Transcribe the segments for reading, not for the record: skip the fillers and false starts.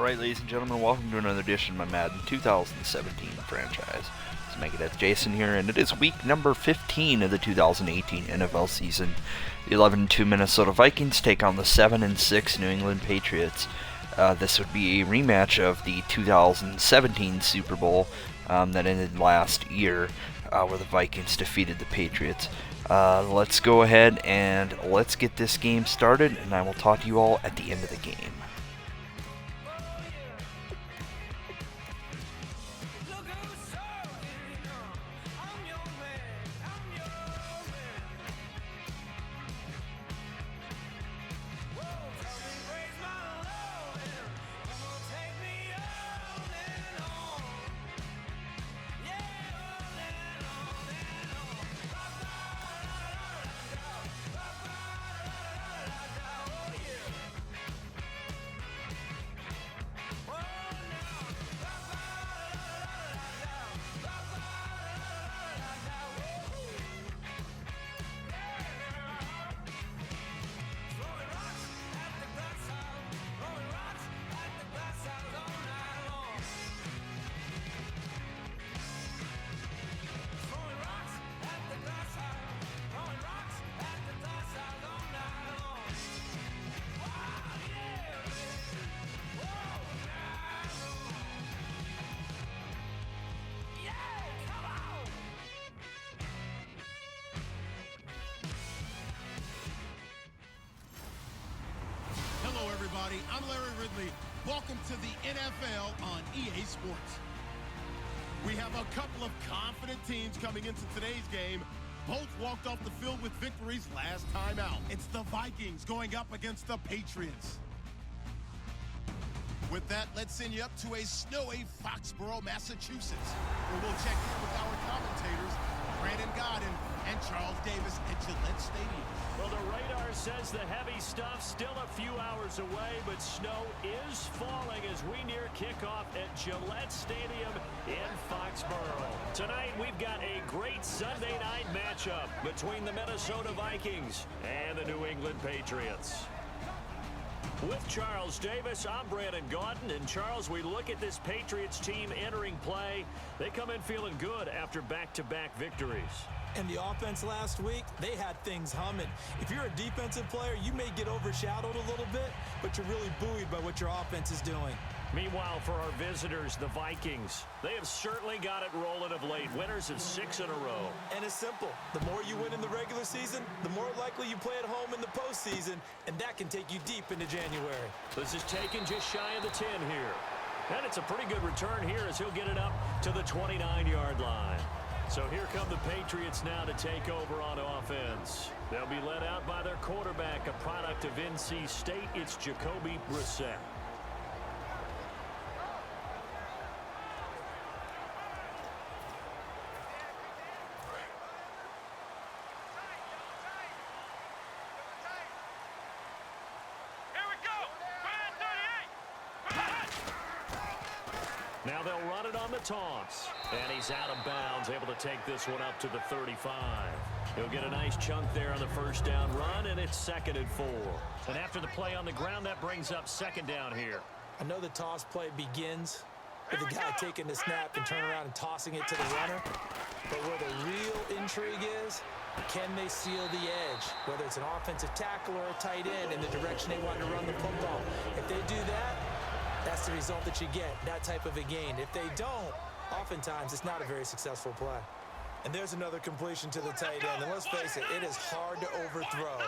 Alright, ladies and gentlemen, welcome to another edition of my Madden 2017 franchise. It's Megadeth Jason here, and it is week number 15 of the 2018 NFL season. The 11-2 Minnesota Vikings take on the 7-6 New England Patriots. This would be a rematch of the 2017 Super Bowl that ended last year, where the Vikings defeated the Patriots. Let's go ahead and let's get this game started, and I will talk to you all at the end of the game. Hello, everybody. I'm Larry Ridley. Welcome to the NFL on EA Sports. We have a couple of confident teams coming into today's game. Both walked off the field with victories last time out. It's the Vikings going up against the Patriots. With that, let's send you up to a snowy Foxborough, Massachusetts, where we'll check in with our commentators, Brandon Godden and Charles Davis at Gillette Stadium. Well, the radar says the heavy stuff still a few hours away, but snow is falling as we near kickoff at Gillette Stadium in Foxborough. Tonight, we've got a great Sunday night matchup between the Minnesota Vikings and the New England Patriots. With Charles Davis, I'm Brandon Gaudin. And Charles, we look at this Patriots team entering play. They come in feeling good after back-to-back victories. And the offense last week, they had things humming. If you're a defensive player, you may get overshadowed a little bit, but you're really buoyed by what your offense is doing. Meanwhile, for our visitors, the Vikings, they have certainly got it rolling of late. Winners of 6 in a row. And it's simple. The more you win in the regular season, the more likely you play at home in the postseason, and that can take you deep into January. This is taken just shy of the 10 here. And it's a pretty good return here as he'll get it up to the 29-yard line. So here come the Patriots now to take over on offense. They'll be led out by their quarterback, a product of NC State. It's Jacoby Brissett. Now they'll run it on the toss. And he's out of bounds, able to take this one up to the 35. He'll get a nice chunk there on the first down run, and it's 2nd and 4. And after the play on the ground, that brings up 2nd down here. I know the toss play begins with the guy taking the snap and turning around and tossing it to the runner. But where the real intrigue is, can they seal the edge? Whether it's an offensive tackle or a tight end in the direction they want to run the football. If they do that, that's the result that you get, that type of a gain. If they don't, oftentimes it's not a very successful play. And there's another completion to the tight end. And let's face it, it is hard to overthrow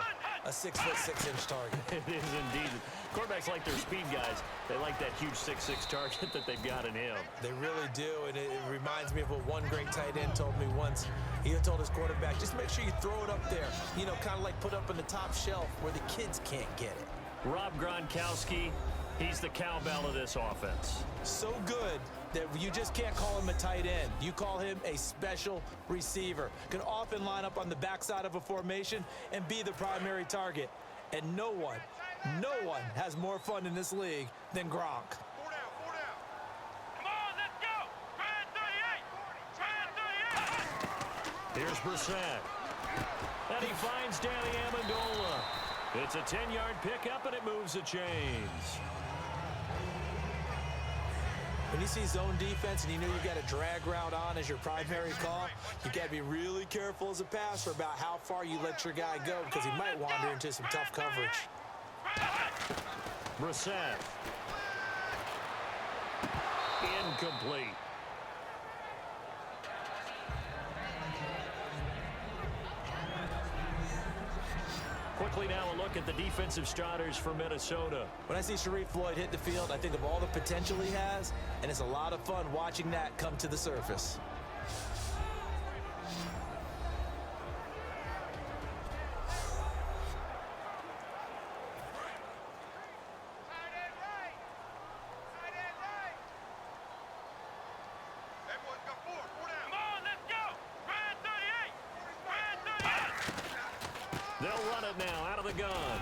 a 6'6" target. It is indeed. Quarterbacks like their speed guys. They like that huge 6'6" target that they've got in him. They really do, and it reminds me of what one great tight end told me once. He told his quarterback, just make sure you throw it up there. You know, kind of like put up on the top shelf where the kids can't get it. Rob Gronkowski, he's the cowbell of this offense. So good that you just can't call him a tight end. You call him a special receiver. Can often line up on the backside of a formation and be the primary target. And no one has more fun in this league than Gronk. 4 down, 4 down. Come on, let's go. Try 38. Here's Brissett. And he finds Danny Amendola. It's a 10-yard pickup, and it moves the chains. When you see zone defense and you know you've got a drag route on as your primary call, you've got to be really careful as a passer about how far you let your guy go because he might wander into some tough coverage. Brissett. Incomplete. Quickly now a look at the defensive starters for Minnesota. When I see Sharif Floyd hit the field, I think of all the potential he has, and it's a lot of fun watching that come to the surface. They'll run it now out of the gun.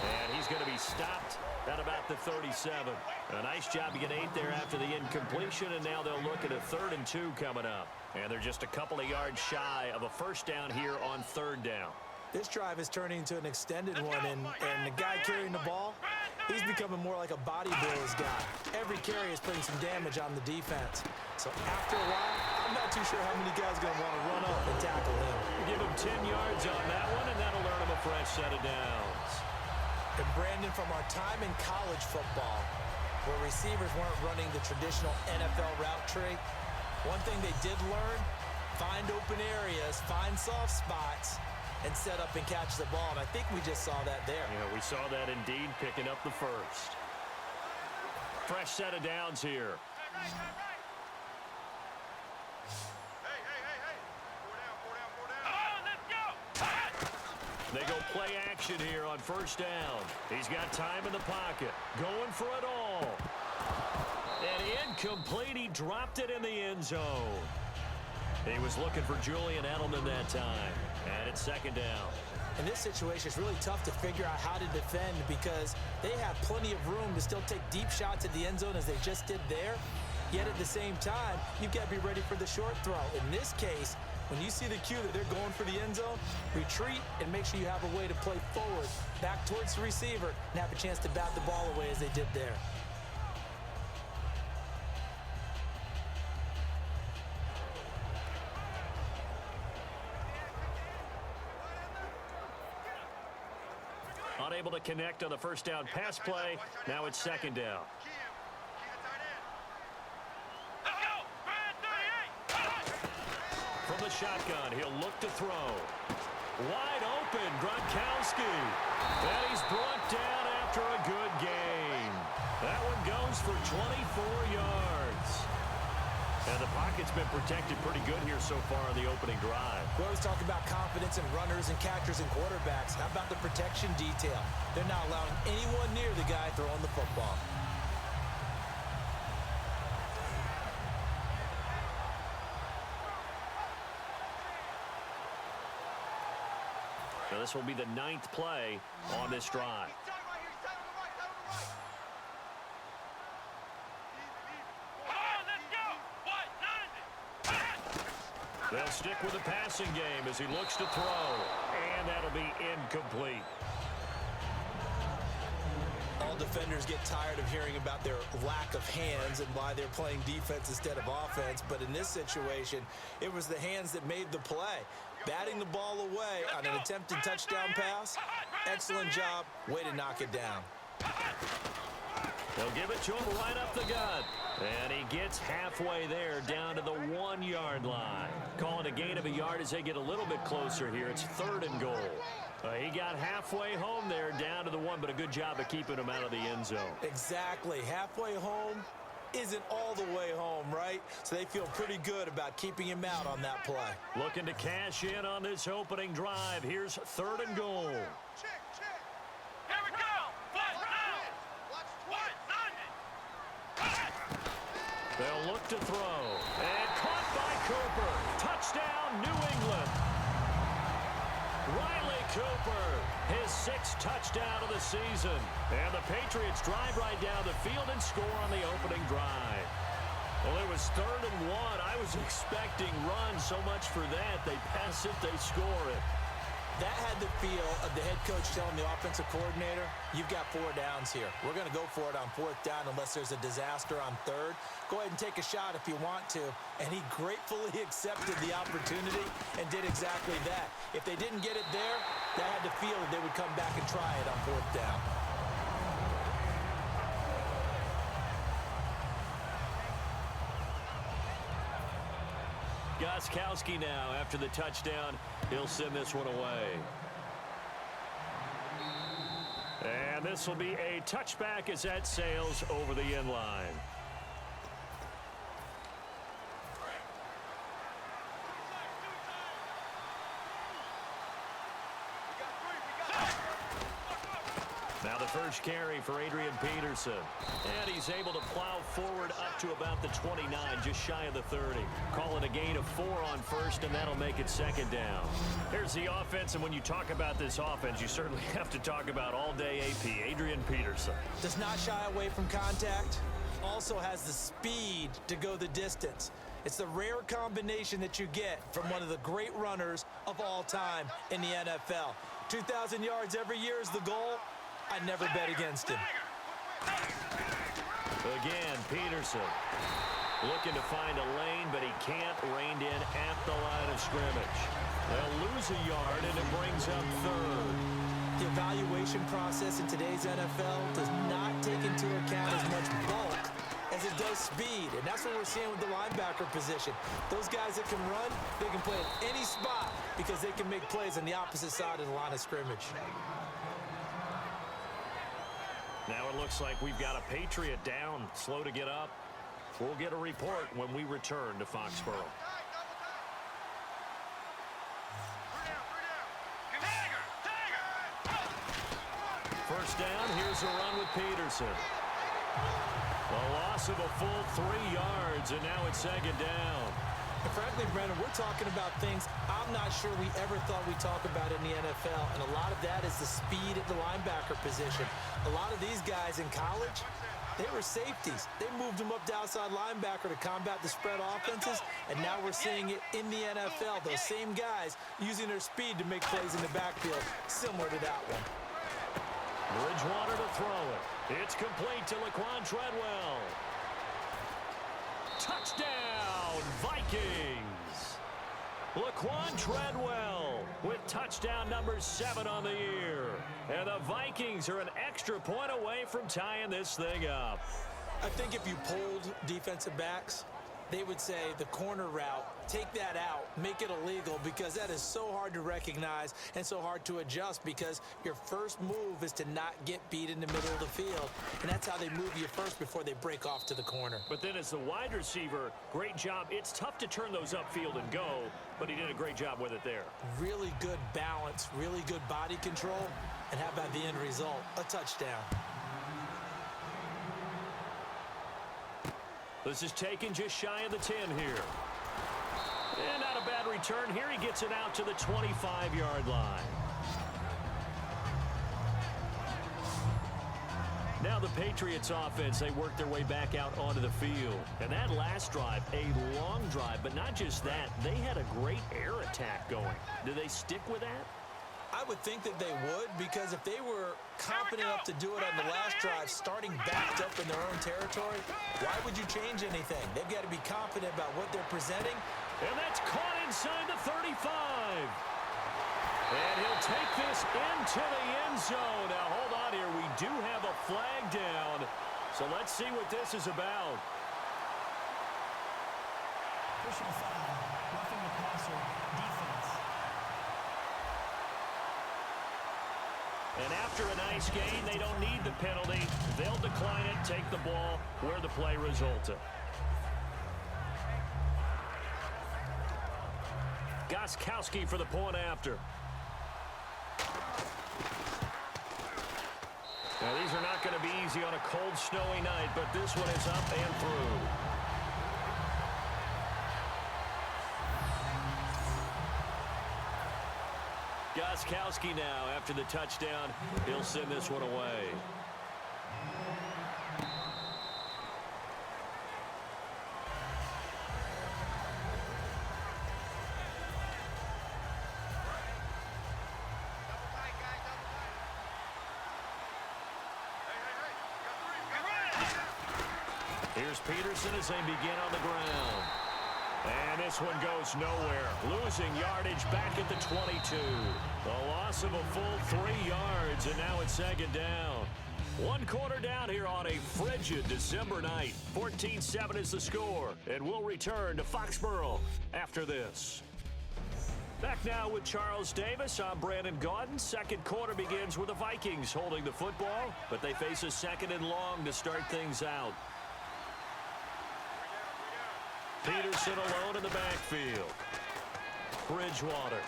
And he's going to be stopped at about the 37. A nice job to get 8 there after the incompletion, and now they'll look at a 3rd and 2 coming up. And they're just a couple of yards shy of a first down here on 3rd down. This drive is turning into an extended one, and the guy carrying the ball, he's becoming more like a body blows guy. Every carry is putting some damage on the defense. So after a while, I'm not too sure how many guys are going to want to run up and tackle him. Give him 10 yards on that one, and that'll earn him a fresh set of downs. And Brandon, from our time in college football, where receivers weren't running the traditional NFL route tree, one thing they did learn, find open areas, find soft spots, and set up and catch the ball. And I think we just saw that there. Yeah, we saw that indeed, picking up the first. Fresh set of downs here. They go play action here on first down. He's got time in the pocket. Going for it all. And incomplete. He dropped it in the end zone. He was looking for Julian Edelman that time. And it's 2nd down. In this situation, it's really tough to figure out how to defend because they have plenty of room to still take deep shots at the end zone as they just did there. Yet at the same time, you've got to be ready for the short throw. In this case, when you see the cue that they're going for the end zone, retreat and make sure you have a way to play forward, back towards the receiver, and have a chance to bat the ball away as they did there. Unable to connect on the first down pass play. Now it's 2nd down. From the shotgun, he'll look to throw. Wide open, Gronkowski. And he's brought down after a good gain. That one goes for 24 yards. And the pocket's been protected pretty good here so far on the opening drive. We always talk about confidence in runners and catchers and quarterbacks. How about the protection detail? They're not allowing anyone near the guy throwing the football. So this will be the 9th play on this drive. They'll stick with the passing game as he looks to throw. And that'll be incomplete. All defenders get tired of hearing about their lack of hands and why they're playing defense instead of offense. But in this situation, it was the hands that made the play. Batting the ball away on an attempted touchdown pass. Excellent job. Way to knock it down. They'll give it to him right up the gut. And he gets halfway there down to the 1-yard line. Calling a gain of a yard as they get a little bit closer here. It's 3rd and goal. He got halfway home there down to the 1, but a good job of keeping him out of the end zone. Exactly. Halfway home isn't all the way home, right? So they feel pretty good about keeping him out on that play. Looking to cash in on this opening drive. Here's 3rd and goal. Check. Here we go. They'll look to throw. And caught by Cooper. Touchdown, New England. Riley Cooper, his 6th touchdown of the season. And the Patriots drive right down the field and score on the opening drive. Well, it was 3rd and 1. I was expecting runs so much for that. They pass it, they score it. That had the feel of the head coach telling the offensive coordinator, you've got 4 downs here. We're going to go for it on 4th down unless there's a disaster on 3rd. Go ahead and take a shot if you want to. And he gratefully accepted the opportunity and did exactly that. If they didn't get it there, that had the feel that they would come back and try it on 4th down. Gostkowski now after the touchdown. He'll send this one away. And this will be a touchback as that sails over the end line. Now the first carry for Adrian Peterson. And he's able to plow forward up to about the 29, just shy of the 30. Call it a gain of 4 on first, and that'll make it 2nd down. Here's the offense, and when you talk about this offense, you certainly have to talk about all-day AP, Adrian Peterson. Does not shy away from contact. Also has the speed to go the distance. It's the rare combination that you get from one of the great runners of all time in the NFL. 2,000 yards every year is the goal. I'd never bet against him. Again, Peterson looking to find a lane, but he can't. Reined in at the line of scrimmage. They'll lose a yard, and it brings up 3rd. The evaluation process in today's NFL does not take into account as much bulk as it does speed, and that's what we're seeing with the linebacker position. Those guys that can run, they can play at any spot because they can make plays on the opposite side of the line of scrimmage. Now it looks like we've got a Patriot down, slow to get up. We'll get a report when we return to Foxborough. First down, here's a run with Peterson. A loss of a full 3 yards, and now it's 2nd down. And frankly, Brandon, we're talking about things I'm not sure we ever thought we'd talk about in the NFL, and a lot of that is the speed at the linebacker position. A lot of these guys in college, they were safeties. They moved them up to outside linebacker to combat the spread offenses, and now we're seeing it in the NFL. Those same guys using their speed to make plays in the backfield, similar to that one. Bridgewater to throw it. It's complete to Laquan Treadwell. Touchdown, Vikings! Laquan Treadwell with touchdown number 7 on the year. And the Vikings are an extra point away from tying this thing up. I think if you polled defensive backs, they would say the corner route, take that out, make it illegal, because that is so hard to recognize and so hard to adjust, because your first move is to not get beat in the middle of the field, and that's how they move you first before they break off to the corner. But then as the wide receiver, great job. It's tough to turn those upfield and go, but he did a great job with it there. Really good balance, really good body control, and how about the end result? A touchdown. This is taken just shy of the 10 here. And not a bad return here. He gets it out to the 25-yard line. Now the Patriots offense, they work their way back out onto the field. And that last drive, a long drive, but not just that. They had a great air attack going. Do they stick with that? I would think that they would, because if they were confident enough to do it on the last drive, starting backed up in their own territory, why would you change anything? They've got to be confident about what they're presenting. And that's caught inside the 35. And he'll take this into the end zone. Now, hold on here. We do have a flag down. So let's see what this is about. Personal foul, roughing the passer, defense. And after a nice gain, they don't need the penalty. They'll decline it, take the ball where the play resulted. Gostkowski for the point after. Now, these are not going to be easy on a cold, snowy night, but this one is up and through. Gostkowski now, after the touchdown, he'll send this one away. Here's Peterson as they begin on the ground. And this one goes nowhere. Losing yardage back at the 22. A loss of a full 3 yards, and now it's second down. 1 quarter down here on a frigid December night. 14-7 is the score, and we'll return to Foxborough after this. Back now with Charles Davis. I'm Brandon Gaudin. Second quarter begins with the Vikings holding the football, but they face a 2nd and long to start things out. Peterson alone in the backfield. Bridgewater.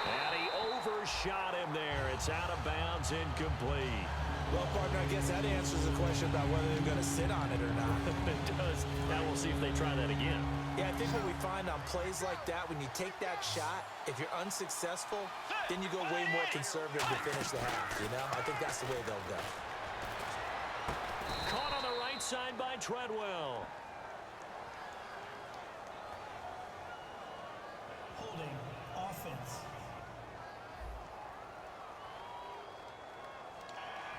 And he overshot him there. It's out of bounds, incomplete. Well, partner, I guess that answers the question about whether they're going to sit on it or not. It does. Now we'll see if they try that again. Yeah, I think what we find on plays like that, when you take that shot, if you're unsuccessful, then you go way more conservative to finish the half, you know? I think that's the way they'll go. Caught on the right side by Treadwell. Holding. Offense.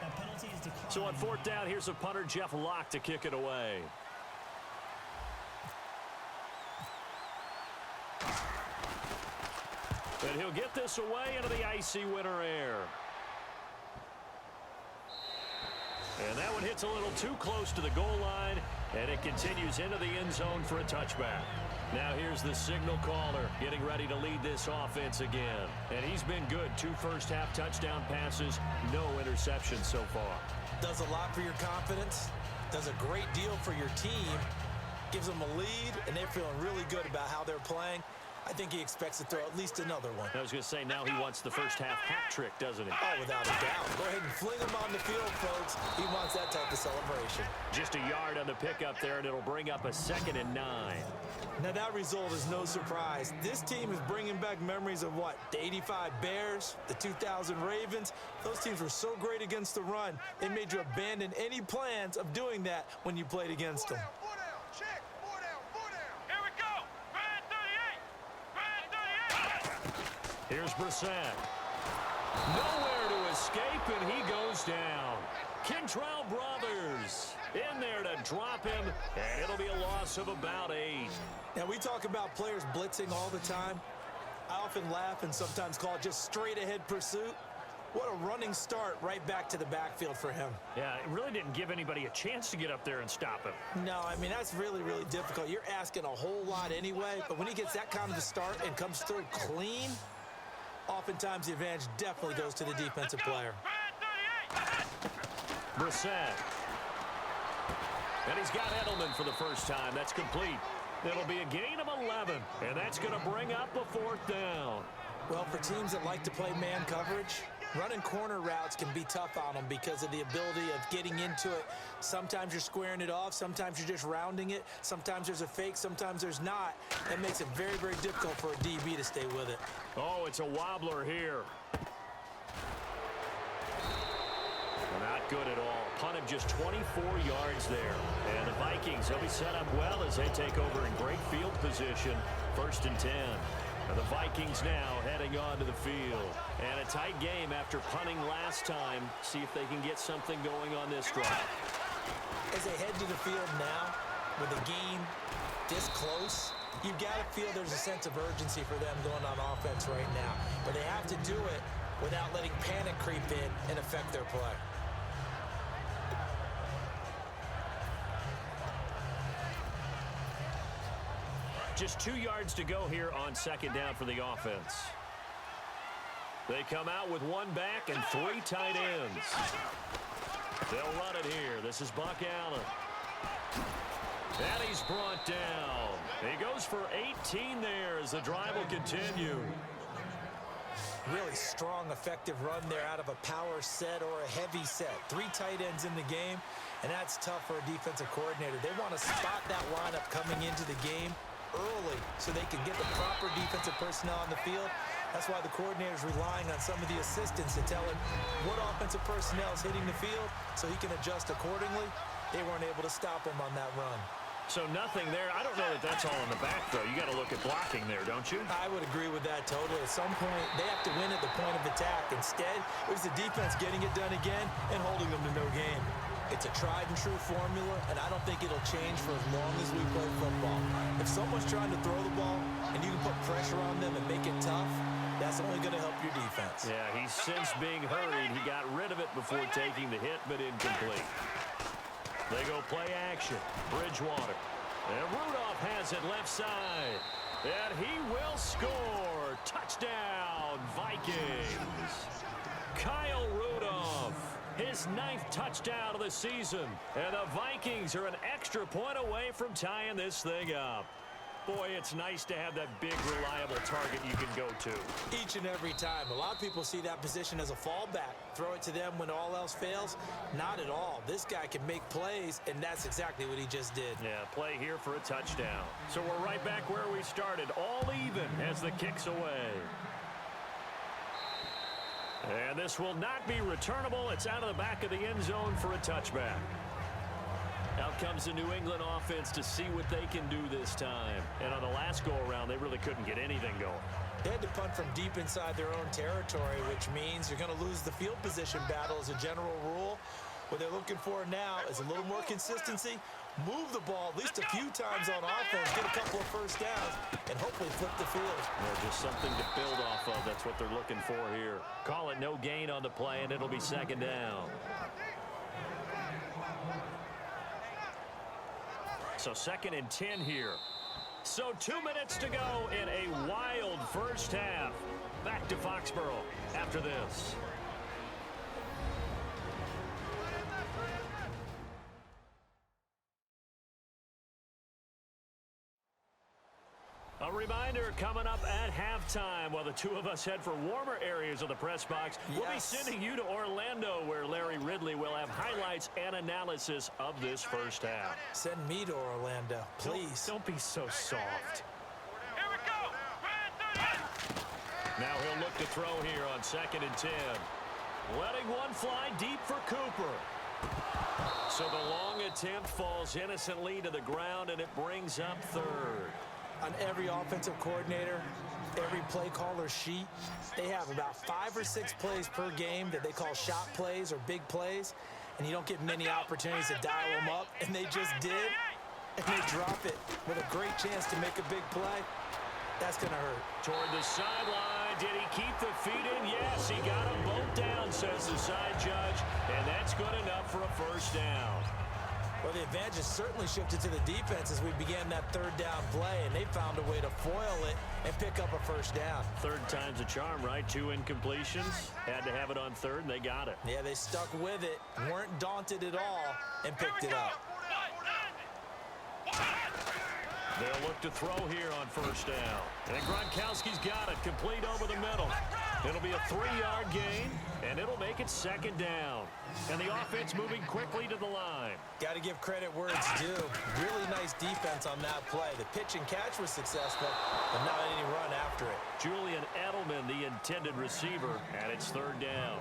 That penalty is declined. So on 4th down, here's a punter, Jeff Locke, to kick it away. And he'll get this away into the icy winter air. And that one hits a little too close to the goal line, and it continues into the end zone for a touchback. Now here's the signal caller getting ready to lead this offense again. And he's been good. 2 first-half touchdown passes, no interceptions so far. Does a lot for your confidence, does a great deal for your team, gives them a lead, and they're feeling really good about how they're playing. I think he expects to throw at least another one. I was going to say, now he wants the first-half hat trick, doesn't he? Oh, without a doubt. Go ahead and fling him on the field, folks. He wants that type of celebration. Just a yard on the pickup there, and it'll bring up a 2nd and 9. Now, that result is no surprise. This team is bringing back memories of what? The 85 Bears, the 2000 Ravens. Those teams were so great against the run, they made you abandon any plans of doing that when you played against them. Check. 4 down. Here we go. Brad 38. Here's Brissett. Nowhere to escape, and he goes down. Kentrell Brothers in there to drop him, and it'll be a loss of about 8. Now, we talk about players blitzing all the time. I often laugh and sometimes call it just straight-ahead pursuit. What a running start right back to the backfield for him. Yeah, it really didn't give anybody a chance to get up there and stop him. No, I mean, that's really, really difficult. You're asking a whole lot anyway, but when he gets that kind of a start and comes through clean, oftentimes the advantage definitely goes to the defensive player. Brissett. And he's got Edelman for the first time. That's complete. It'll be a gain of 11, and that's going to bring up a 4th down. Well, for teams that like to play man coverage, running corner routes can be tough on them because of the ability of getting into it. Sometimes you're squaring it off. Sometimes you're just rounding it. Sometimes there's a fake. Sometimes there's not. That makes it very, very difficult for a DB to stay with it. Oh, it's a wobbler here. Not good at all. Punt of just 24 yards there. And the Vikings, they'll be set up well as they take over in great field position. 1st and 10. And the Vikings now heading on to the field. And a tight game after punting last time. See if they can get something going on this drive. As they head to the field now, with the game this close, you've got to feel there's a sense of urgency for them going on offense right now. But they have to do it without letting panic creep in and affect their play. Just 2 yards to go here on 2nd down for the offense. They come out with 1 back and 3 tight ends. They'll run it here. This is Buck Allen. And he's brought down. He goes for 18 there as the drive will continue. Really strong, effective run there out of a power set or a heavy set. 3 tight ends in the game, and that's tough for a defensive coordinator. They want to spot that lineup coming into the game early so they can get the proper defensive personnel on the field. That's why the coordinator is relying on some of the assistants to tell him what offensive personnel is hitting the field so he can adjust accordingly. They weren't able to stop him on that run. So nothing there. I don't know that that's all in the back, though. You got to look at blocking there, don't you? I would agree with that totally. At some point, they have to win at the point of attack. Instead, it was the defense getting it done again and holding them to no gain. It's a tried-and-true formula, and I don't think it'll change for as long as we play football. If someone's trying to throw the ball and you can put pressure on them and make it tough, that's only going to help your defense. Yeah, he's since being hurried. He got rid of it before taking the hit, but incomplete. They go play action. Bridgewater. And Rudolph has it left side. And he will score. Touchdown, Vikings. Kyle Rudolph. His 9th touchdown of the season. And the Vikings are an extra point away from tying this thing up. Boy, it's nice to have that big, reliable target you can go to. Each and every time. A lot of people see that position as a fallback. Throw it to them when all else fails. Not at all. This guy can make plays, and that's exactly what he just did. Yeah, play here for a touchdown. So we're right back where we started, all even as the kick's away. And this will not be returnable. It's out of the back of the end zone for a touchback. Out comes the New England offense to see what they can do this time. And on the last go-around, they really couldn't get anything going. They had to punt from deep inside their own territory, which means you're going to lose the field position battle as a general rule. What they're looking for now is a little more consistency, move the ball at least a few times on offense, get a couple of first downs, and hopefully flip the field. Yeah, just something to build off of. That's what they're looking for here. Call it no gain on the play, and it'll be second down. So 2nd and 10 here. So 2 minutes to go in a wild first half. Back to Foxborough after this. A reminder coming up at halftime while the two of us head for warmer areas of the press box. We'll be sending you to Orlando where Larry Ridley will have highlights and analysis of this first half. Send me to Orlando, please. Don't be so soft. Here we go. Now he'll look to throw here on 2nd and 10. Letting one fly deep for Cooper. So the long attempt falls innocently to the ground, and it brings up 3rd. On every offensive coordinator, every play caller sheet, they have about 5 or 6 plays per game that they call shot plays or big plays, and you don't get many opportunities to dial them up, and they just did, and they drop it with a great chance to make a big play. That's going to hurt. Toward the sideline, did he keep the feet in? Yes, he got them both down, says the side judge, and that's good enough for a first down. Well, the advantage has certainly shifted to the defense as we began that 3rd down play, and they found a way to foil it and pick up a first down. 3rd time's a charm, right? 2 incompletions. Had to have it on 3rd, and they got it. Yeah, they stuck with it, weren't daunted at all, and picked it up. They'll look to throw here on first down. And Gronkowski's got it, complete over the middle. It'll be a 3-yard gain, and it'll make it 2nd down. And the offense moving quickly to the line. Got to give credit where it's due. Really nice defense on that play. The pitch and catch was successful, but not any run after it. Julian Edelman, the intended receiver, and it's 3rd down.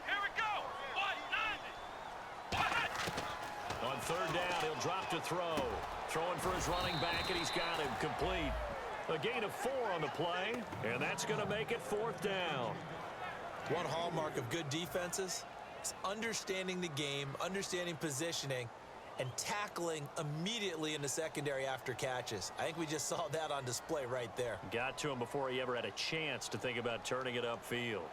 Here we go. 1-9. On 3rd down, he'll drop to throw. Throwing for his running back, and he's got him complete. A gain of 4 on the play, and that's going to make it 4th down. One hallmark of good defenses is understanding the game, understanding positioning, and tackling immediately in the secondary after catches. I think we just saw that on display right there. Got to him before he ever had a chance to think about turning it upfield.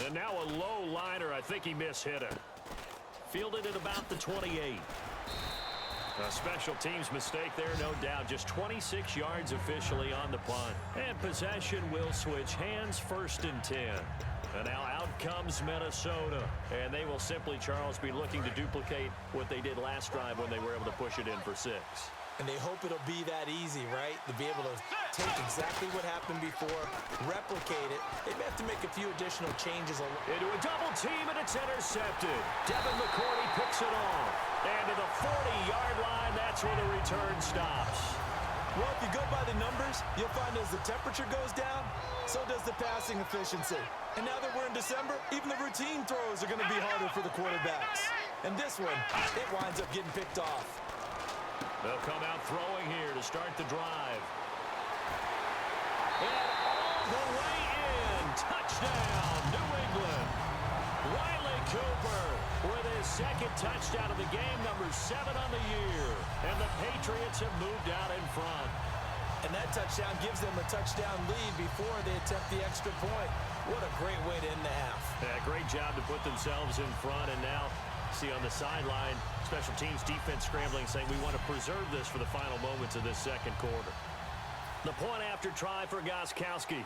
And now a low liner. I think he mishit it. Fielded at about the 28. A special teams mistake there, no doubt. Just 26 yards officially on the punt. And possession will switch hands, 1st and 10. And now out comes Minnesota. And they will simply, Charles, be looking to duplicate what they did last drive when they were able to push it in for 6. And they hope it'll be that easy, right? To be able to take exactly what happened before, replicate it. They may have to make a few additional changes. Into a double team, and it's intercepted. Devin McCourty picks it off. And to the 40-yard line, that's where the return stops. Well, if you go by the numbers, you'll find as the temperature goes down, so does the passing efficiency. And now that we're in December, even the routine throws are going to be harder for the quarterbacks. And this one, it winds up getting picked off. They'll come out throwing here to start the drive. And all the way in. Touchdown, New England. Riley Cooper with his second touchdown of the game, number 7 on the year. And the Patriots have moved out in front. And that touchdown gives them a touchdown lead before they attempt the extra point. What a great way to end the half. Yeah, great job to put themselves in front. And now, see on the sideline, special teams defense scrambling, saying we want to preserve this for the final moments of this second quarter. The point after try for Gostkowski.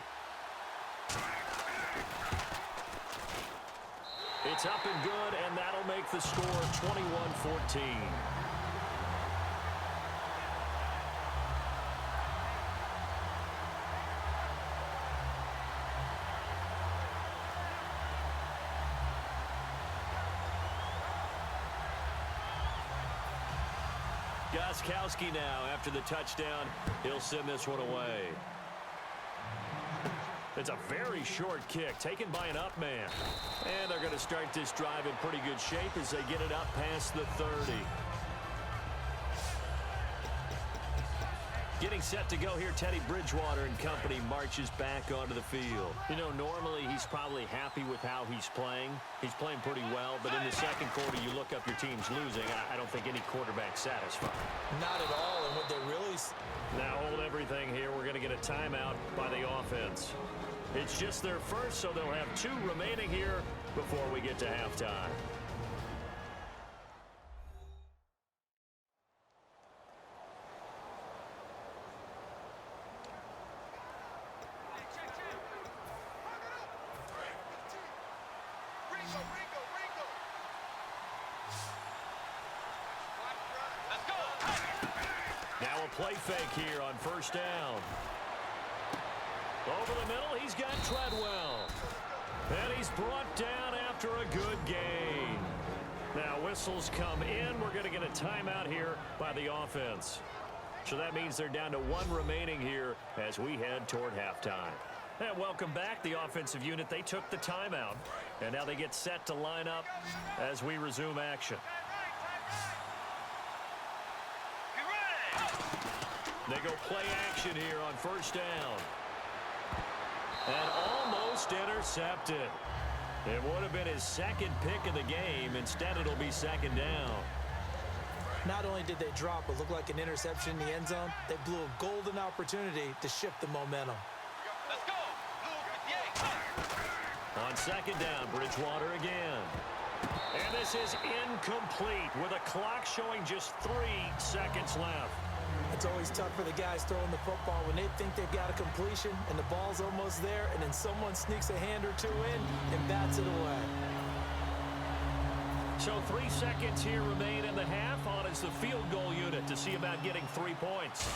It's up and good, and that'll make the score 21-14. Gostkowski now, after the touchdown, he'll send this one away. It's a very short kick taken by an up man. And they're going to start this drive in pretty good shape as they get it up past the 30. Getting set to go here, Teddy Bridgewater and company marches back onto the field. You know, normally he's probably happy with how he's playing. He's playing pretty well, but in the second quarter, you look up your team's losing. I don't think any quarterback's satisfied. Not at all, and what they really... Now hold everything here. We're going to get a timeout by the offense. It's just their first, so they'll have 2 remaining here before we get to halftime. Now a play fake here on first down. Over the middle, he's got Treadwell. And he's brought down after a good gain. Now whistles come in. We're going to get a timeout here by the offense. So that means they're down to 1 remaining here as we head toward halftime. And welcome back, the offensive unit. They took the timeout. And now they get set to line up as we resume action. They go play action here on first down. And almost intercepted. It would have been his second pick of the game. Instead, it'll be second down. Not only did they drop what looked like an interception in the end zone, they blew a golden opportunity to shift the momentum. Let's go. On second down, Bridgewater again. And this is incomplete with a clock showing just 3 seconds left. It's always tough for the guys throwing the football when they think they've got a completion and the ball's almost there, and then someone sneaks a hand or 2 in and bats it away. So 3 seconds here remain in the half. On is the field goal unit to see about getting 3 points.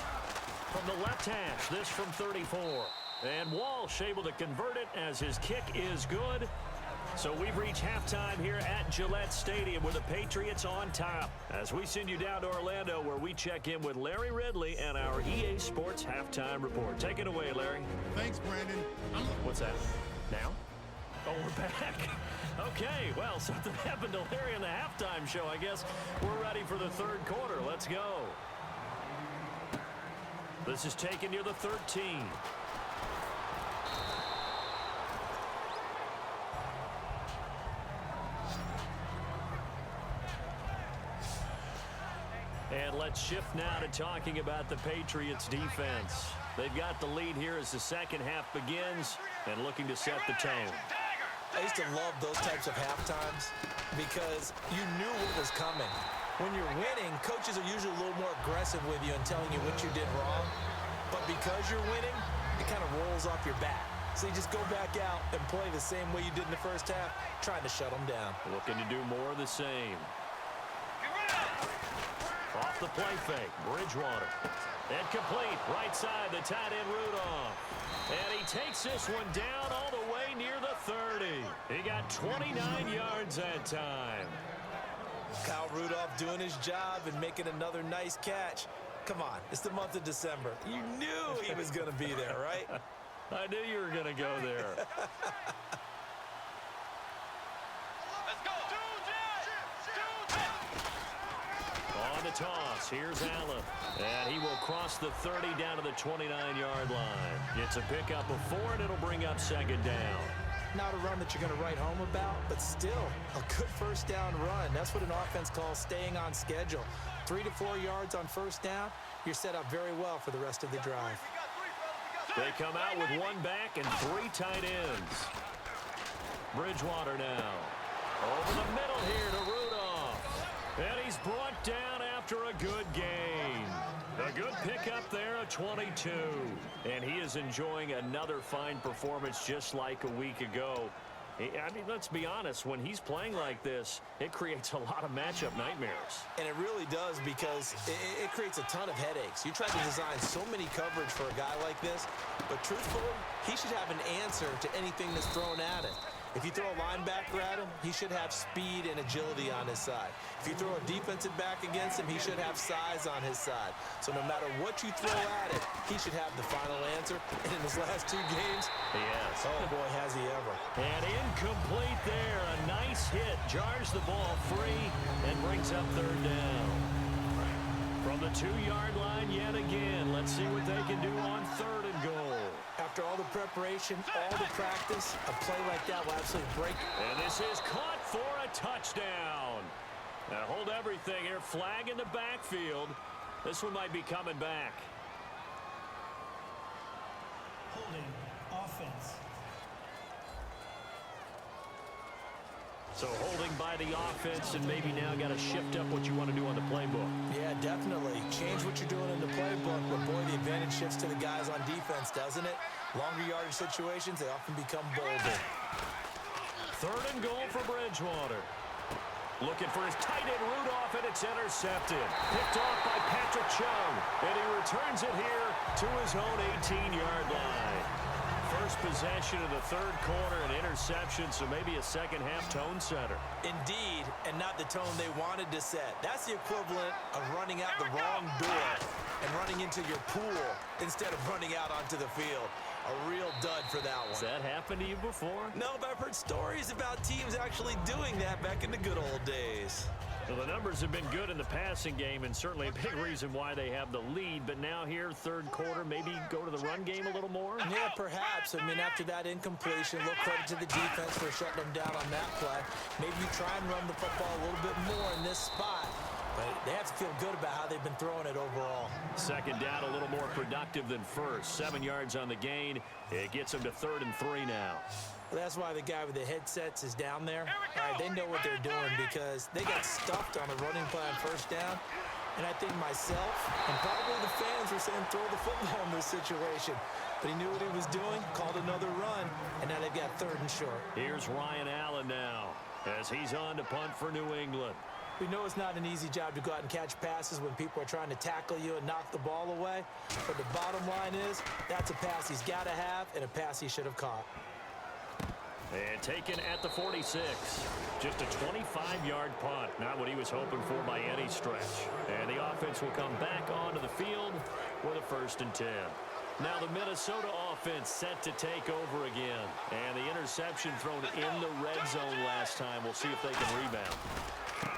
From the left hash, this from 34. And Walsh able to convert it as his kick is good. So we've reached halftime here at Gillette Stadium with the Patriots on top. As we send you down to Orlando where we check in with Larry Ridley and our EA Sports Halftime Report. Take it away, Larry. Thanks, Brandon. What's that? Now? Oh, we're back. Okay, well, something happened to Larry in the halftime show. I guess we're ready for the third quarter. Let's go. This is taken near the 13. And let's shift now to talking about the Patriots defense. They've got the lead here as the second half begins and looking to set the tone. I used to love those types of halftimes because you knew what was coming. When you're winning, coaches are usually a little more aggressive with you and telling you what you did wrong. But because you're winning, it kind of rolls off your back. So you just go back out and play the same way you did in the first half, trying to shut them down. Looking to do more of the same. Off the play fake, Bridgewater. And complete, right side, the tight end Rudolph. And he takes this one down all the way near the 30. He got 29 yards that time. Kyle Rudolph doing his job and making another nice catch. Come on, it's the month of December. You knew he was going to be there, right? I knew you were going to go there. Let's go. On the toss, here's Allen. And he will cross the 30 down to the 29-yard line. It's a pickup of 4, and it'll bring up second down. Not a run that you're going to write home about, but still a good first down run. That's what an offense calls staying on schedule. 3 to 4 yards on first down, you're set up very well for the rest of the drive. They come out with 1 back and 3 tight ends. Bridgewater now. Over the middle here to Rudolph. And he's brought down after a good gain. A good pickup there, a 22. And he is enjoying another fine performance just like a week ago. I mean, let's be honest, when he's playing like this, it creates a lot of matchup nightmares. And it really does, because it creates a ton of headaches. You try to design so many coverage for a guy like this, but truthfully, he should have an answer to anything that's thrown at him. If you throw a linebacker at him, he should have speed and agility on his side. If you throw a defensive back against him, he should have size on his side. So no matter what you throw at it, he should have the final answer. And in his last 2 games, yes. Oh boy, has he ever. And incomplete there. A nice hit. Jars the ball free and brings up third down. From the 2-yard line yet again. Let's see what they can do on 3rd and goal. After all the preparation, all the practice, a play like that will absolutely break. And this is caught for a touchdown. Now hold everything here. Flag in the backfield. This one might be coming back. Holding. Offense. So holding by the offense, and maybe now got to shift up what you want to do on the playbook. Yeah, definitely. Change what you're doing in the playbook, but boy, the advantage shifts to the guys on defense, doesn't it? Longer yardage situations, they often become bolder. 3rd and goal for Bridgewater. Looking for his tight end Rudolph, and it's intercepted. Picked off by Patrick Chung, and he returns it here to his own 18-yard line. First possession of the 3rd quarter, an interception, so maybe a second-half tone setter. Indeed, and not the tone they wanted to set. That's the equivalent of running out the wrong door and running into your pool instead of running out onto the field. A real dud for that one. Has that happened to you before? No, but I've heard stories about teams actually doing that back in the good old days. Well, the numbers have been good in the passing game, and certainly a big reason why they have the lead. But now here, 3rd quarter, maybe go to the run game a little more? Yeah, perhaps. I mean, after that incompletion, a little credit to the defense for shutting them down on that play. Maybe you try and run the football a little bit more in this spot. But they have to feel good about how they've been throwing it overall. 2nd down, a little more productive than 1st. 7 yards on the gain. It gets them to 3rd and 3 now. Well, that's why the guy with the headsets is down there. All right, they know what they're doing because they got stuffed on a running play on 1st down. And I think myself and probably the fans were saying throw the football in this situation. But he knew what he was doing, called another run, and now they've got 3rd and short. Here's Ryan Allen now as he's on to punt for New England. We know it's not an easy job to go out and catch passes when people are trying to tackle you and knock the ball away. But the bottom line is, that's a pass he's got to have and a pass he should have caught. And taken at the 46. Just a 25-yard punt. Not what he was hoping for by any stretch. And the offense will come back onto the field with a 1st and 10. Now the Minnesota offense set to take over again. And the interception thrown in the red zone last time. We'll see if they can rebound.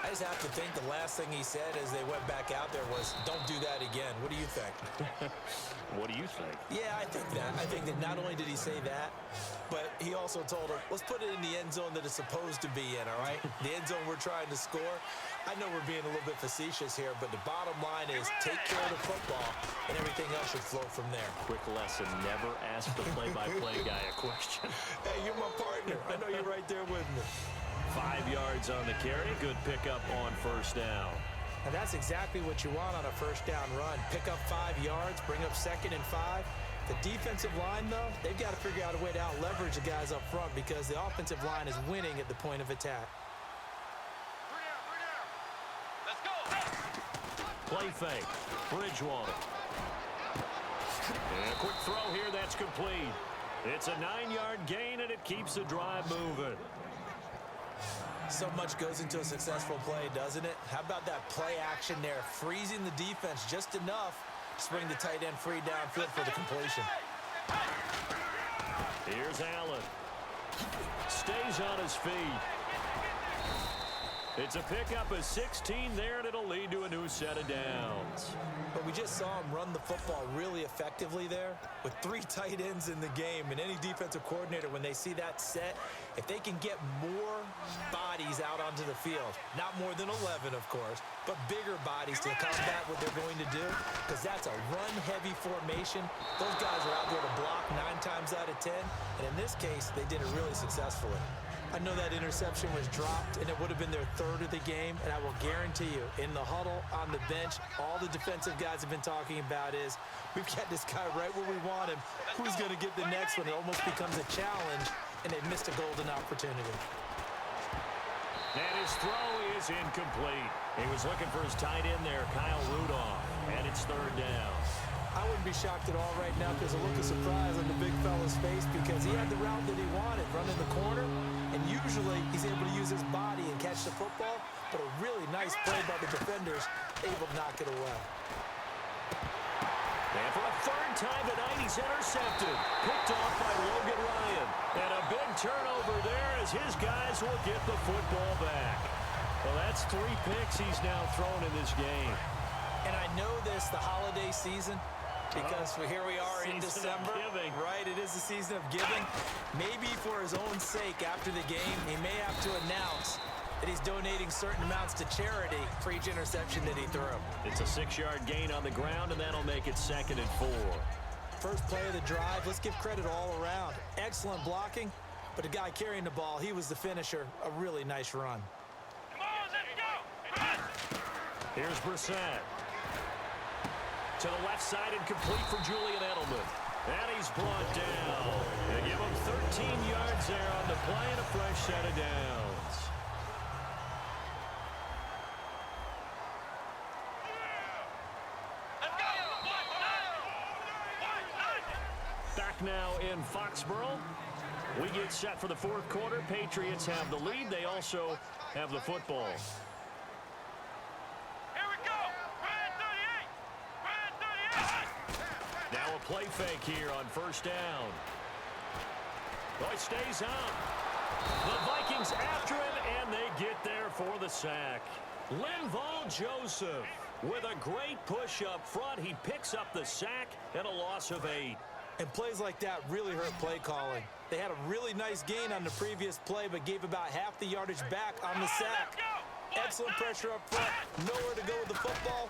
I just have to think the last thing he said as they went back out there was, don't do that again. What do you think? What do you think? Yeah, I think that. I think that not only did he say that, but he also told him, let's put it in the end zone that it's supposed to be in, all right? The end zone we're trying to score. I know we're being a little bit facetious here, but the bottom line is take care of the football, and everything else should flow from there. Quick lesson, never ask the play-by-play guy a question. Hey, you're my partner. I know you're right there with me. 5 yards on the carry. Good pickup on 1st down. And that's exactly what you want on a 1st down run. Pick up 5 yards, bring up 2nd and 5. The defensive line, though, they've got to figure out a way to out-leverage the guys up front because the offensive line is winning at the point of attack. Let's go. Play fake. Bridgewater. And a quick throw here. That's complete. It's a 9-yard gain, and it keeps the drive moving. So much goes into a successful play, doesn't it? How about that play action there? Freezing the defense just enough to bring the tight end free downfield for the completion. Here's Allen. Stays on his feet. It's a pickup of 16 there, and it'll lead to a new set of downs. But we just saw him run the football really effectively there with 3 tight ends in the game. And any defensive coordinator, when they see that set, if they can get more bodies out onto the field, not more than 11, of course, but bigger bodies to combat what they're going to do, because that's a run-heavy formation. Those guys are out there to block 9 times out of 10. And in this case, they did it really successfully. I know that interception was dropped, and it would have been their 3rd of the game, and I will guarantee you, in the huddle, on the bench, all the defensive guys have been talking about is, we've got this guy right where we want him. Who's going to get the next one? It almost becomes a challenge, and they've missed a golden opportunity. And his throw is incomplete. He was looking for his tight end there, Kyle Rudolph, and it's 3rd down. I wouldn't be shocked at all right now if there's a look of surprise on the big fella's face because he had the route that he wanted, running the corner, and usually he's able to use his body and catch the football, but a really nice play by the defenders, able to knock it away. And for a 3rd time tonight, he's intercepted. Picked off by Logan Ryan. And a big turnover there as his guys will get the football back. Well, that's 3 picks he's now thrown in this game. And I know this, the holiday season, because here we are in December, right? It is the season of giving. Maybe for his own sake after the game, he may have to announce that he's donating certain amounts to charity for each interception that he threw. It's a 6-yard gain on the ground, and that'll make it 2nd and 4. First play of the drive, let's give credit all around. Excellent blocking, but the guy carrying the ball, he was the finisher. A really nice run. Come on, let's go. Here's Brissett. To the left side and complete for Julian Edelman. And he's brought down. They give him 13 yards there on the play and a fresh set of downs. Let's go. Back now in Foxborough. We get set for the 4th quarter. Patriots have the lead. They also have the football. Now a play fake here on 1st down. Oh, he stays up. The Vikings after him, and they get there for the sack. Linval Joseph with a great push up front. He picks up the sack and a loss of 8. And plays like that really hurt play calling. They had a really nice gain on the previous play, but gave about half the yardage back on the sack. Excellent pressure up front. Nowhere to go with the football.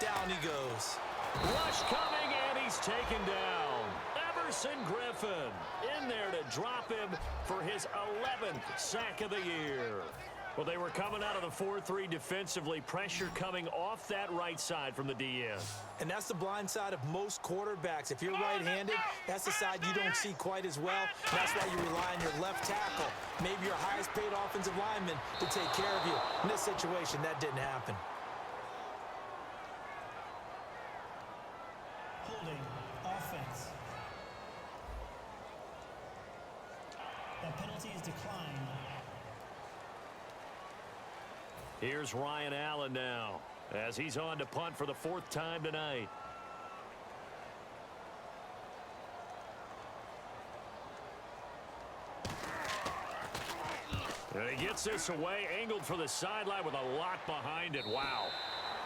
Down he goes. Rush coming, and he's taken down. Everson Griffin in there to drop him for his 11th sack of the year. Well, they were coming out of the 4-3 defensively. Pressure coming off that right side from the DN. And that's the blind side of most quarterbacks. If you're right-handed, that's the side you don't see quite as well. That's why you rely on your left tackle, maybe your highest-paid offensive lineman, to take care of you. In this situation, that didn't happen. Holding offense. The penalty is declined. Here's Ryan Allen now as he's on to punt for the 4th time tonight. And he gets this away, angled for the sideline with a lot behind it. Wow.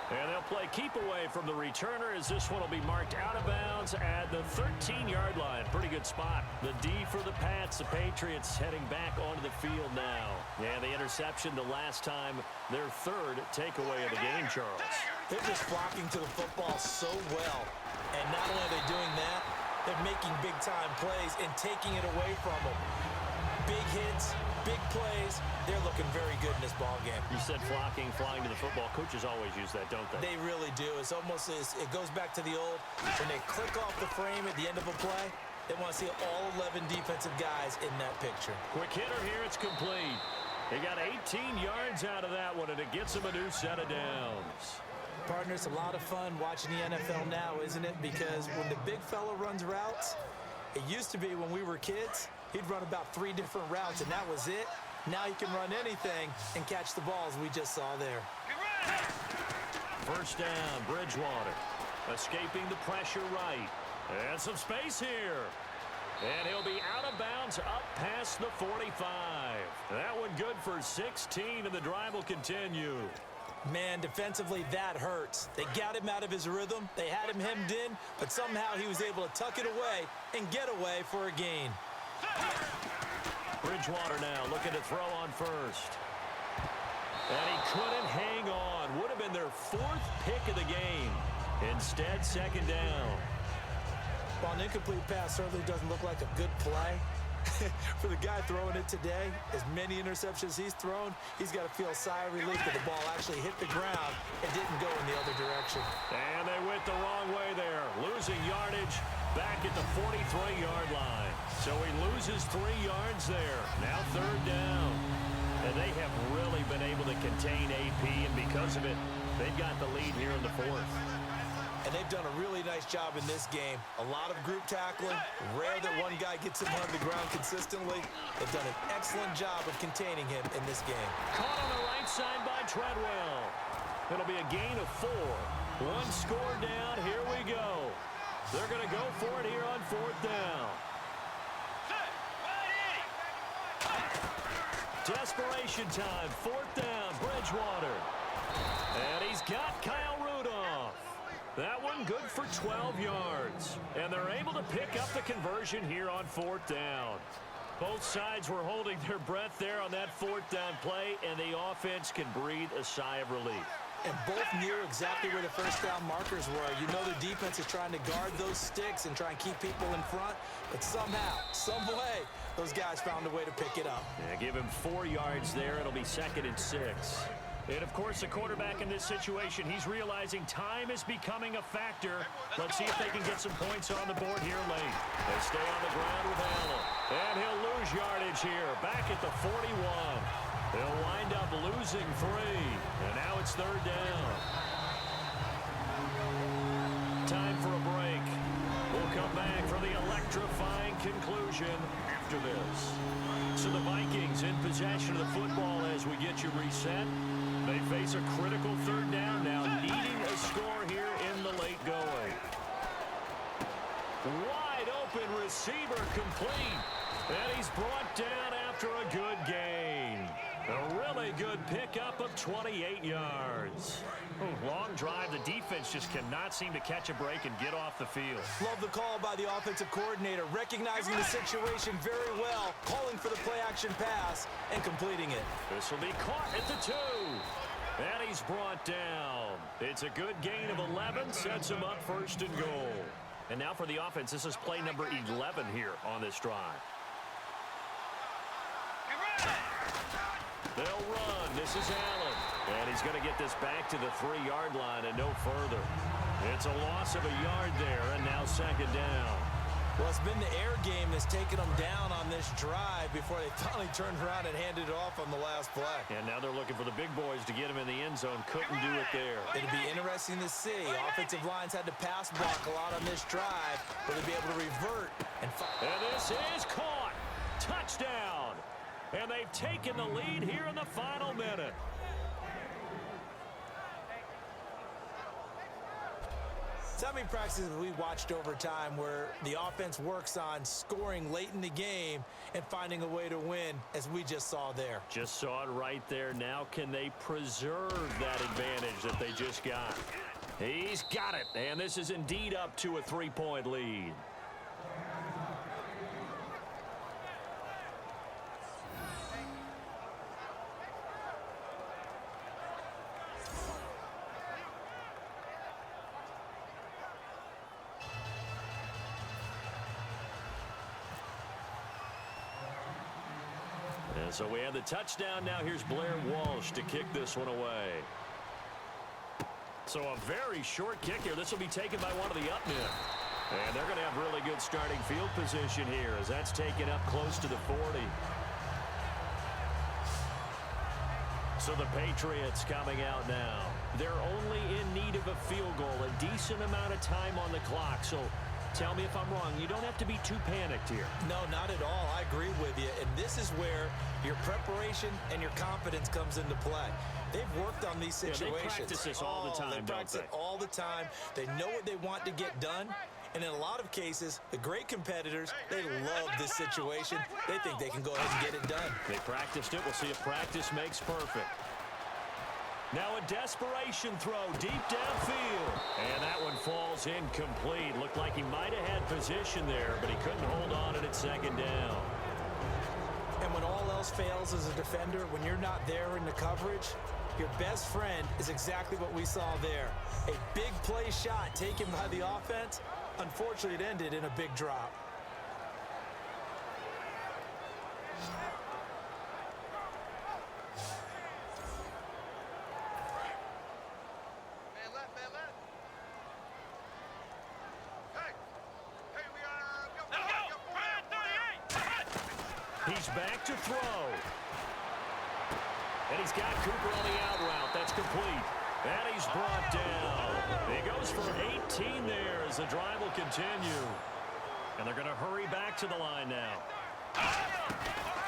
And they'll play keep away from the returner as this one will be marked out of bounds at the 13-yard line. Pretty good spot. The D for the Pats. The Patriots heading back onto the field now. And the interception the last time, their 3rd takeaway of the game, Charles. They're just flocking to the football so well. And not only are they doing that, they're making big-time plays and taking it away from them. Big hits, big plays. They're looking very good in this ball game. You said flocking, flying to the football. Coaches always use that, don't they? They really do. It's almost as it goes back to the old, when they click off the frame at the end of a play, they want to see all 11 defensive guys in that picture. Quick hitter here. It's complete. They got 18 yards out of that one, and it gets them a new set of downs. Partner, it's a lot of fun watching the NFL now, isn't it? Because when the big fella runs routes, it used to be when we were kids, he'd run about 3 different routes, and that was it. Now he can run anything and catch the balls we just saw there. First down, Bridgewater. Escaping the pressure right. And some space here. And he'll be out of bounds up past the 45. That one good for 16, and the drive will continue. Man, defensively, that hurts. They got him out of his rhythm. They had him hemmed in, but somehow he was able to tuck it away and get away for a gain. Bridgewater now looking to throw on first. And he couldn't hang on. Would have been their 4th pick of the game. Instead, second down. While an incomplete pass certainly doesn't look like a good play, for the guy throwing it today, as many interceptions he's thrown, he's got to feel a sigh of relief that the ball actually hit the ground and didn't go in the other direction. And they went the wrong way there, losing yardage back at the 43-yard line. So he loses 3 yards there. Now third down. And they have really been able to contain AP, and because of it, they've got the lead here in the 4th. And they've done a really nice job in this game. A lot of group tackling. Rare that one guy gets him on the ground consistently. They've done an excellent job of containing him in this game. Caught on the right side by Treadwell. It'll be a gain of 4. 1 score down. Here we go. They're going to go for it here on 4th down. Desperation time. 4th down. Bridgewater. And he's got Kyle Rudolph. That one good for 12 yards. And they're able to pick up the conversion here on 4th down. Both sides were holding their breath there on that 4th down play, and the offense can breathe a sigh of relief. And both knew exactly where the first down markers were. You know the defense is trying to guard those sticks and try and keep people in front. But somehow, some way, those guys found a way to pick it up. Yeah, give him 4 yards there. It'll be 2nd and 6. And, of course, the quarterback in this situation, he's realizing time is becoming a factor. Let's see if they can get some points on the board here late. They stay on the ground with Allen. And he'll lose yardage here, back at the 41. They'll wind up losing 3. And now it's third down. Time for a break. We'll come back for the electrifying conclusion after this. So the Vikings in possession of the football as we get you reset. They face a critical third down now, needing a score here in the late going. Wide open receiver complete. And he's brought down after a good gain. A really good pickup of 28 yards. Long drive. The defense just cannot seem to catch a break and get off the field. Love the call by the offensive coordinator, recognizing the situation very well, calling for the play-action pass, and completing it. This will be caught at the 2. And he's brought down. It's a good gain of 11, sets him up 1st and goal. And now for the offense, this is play number 11 here on this drive. They'll run. This is Allen. And he's going to get this back to the 3-yard line and no further. It's a loss of a yard there, and now 2nd down. Well, it's been the air game that's taken them down on this drive before they finally turned around and handed it off on the last play. And now they're looking for the big boys to get him in the end zone. Couldn't do it there. It'll be interesting to see. Offensive lines had to pass block a lot on this drive. Will they be able to revert? And this is caught. Touchdown. And they've taken the lead here in the final minute. So how many practices have we watched over time where the offense works on scoring late in the game and finding a way to win, as we just saw there? Just saw it right there. Now can they preserve that advantage that they just got? He's got it, and this is indeed up to a 3-point lead. And so we have the touchdown. Now here's Blair Walsh to kick this one away. So a very short kick here. This will be taken by one of the up men. And they're going to have really good starting field position here as that's taken up close to the 40. So the Patriots coming out now. They're only in need of a field goal, a decent amount of time on the clock. So tell me if I'm wrong. You don't have to be too panicked here. No, not at all. I agree with you. And this is where your preparation and your confidence comes into play. They've worked on these situations. Yeah, they practice this all the time, They practice it all the time. They know what they want to get done. And in a lot of cases, the great competitors, they love this situation. They think they can go ahead and get it done. They practiced it. We'll see if practice makes perfect. Now a desperation throw deep downfield. And that one falls incomplete. Looked like he might have had position there, but he couldn't hold on at second down. And when all else fails as a defender, when you're not there in the coverage, your best friend is exactly what we saw there. A big play shot taken by the offense. Unfortunately, it ended in a big drop. Man left, man left. Hey, we got let's go. Brad 38. He's back to throw. And he's got Cooper on the out route. That's complete. And he's brought down. He goes for 18 there as the drive will continue. And they're going to hurry back to the line now.